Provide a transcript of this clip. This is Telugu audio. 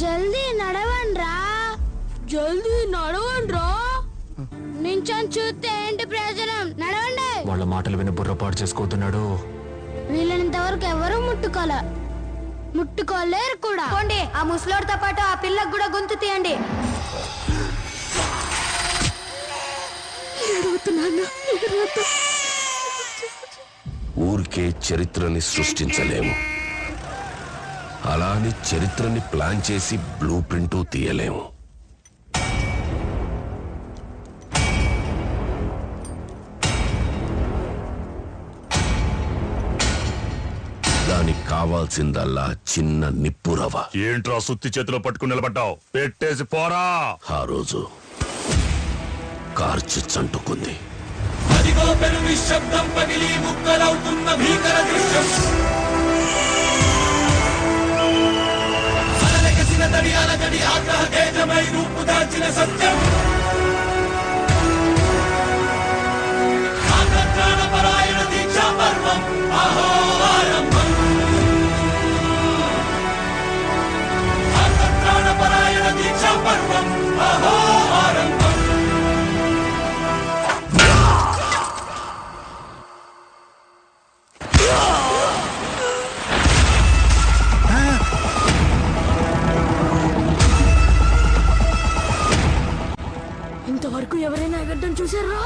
జల్దీ నడవండ్రా. జల్దీ నడవండ్రా. నించొని చూస్తే ఏంటి ప్రయోజనం? నడవండి. వాళ్ళ మాటలు విని బుర్రపాటు చేసుకోతున్నాడు. వీళ్ళనింతవరకు ఎవరు ముట్టుకోలేరు కూడా. పోండి, ఆ ముసలోడితో పాటు ఆ పిల్లకు కూడా గొంతు తీయండి. ఊరికే చరిత్రని సృష్టించలేము, అలా అని చరిత్రని ప్లాన్ చేసి బ్లూ ప్రింట్ తీయలేము. దానికి కావాల్సిందల్లా చిన్న నిప్పురవ. ఏంట్రా సుత్తి చేతిలో పట్టుకుని నిలబడ్డావు? పెట్టేసి పోరా. ఆ రోజు కార్చి చంటుకుంది. అదిగో పెను నిశ్శబ్దం పగిలి ముక్కలవుతున్న భీకర దృశ్యం. అలలెగసిన తడి అలజడి ఆగ్రహ తేజమై రూపు దాల్చిన సత్యం. ఆగ్రహణపరాయణ దీక్షా పర్వం అహో ఆరంభం. ఆగ్రహణపరాయణ దీక్షా పర్వం అహో ఆరంభం. ఇంతవరకు ఎవరైనా గడ్డం చూసారా?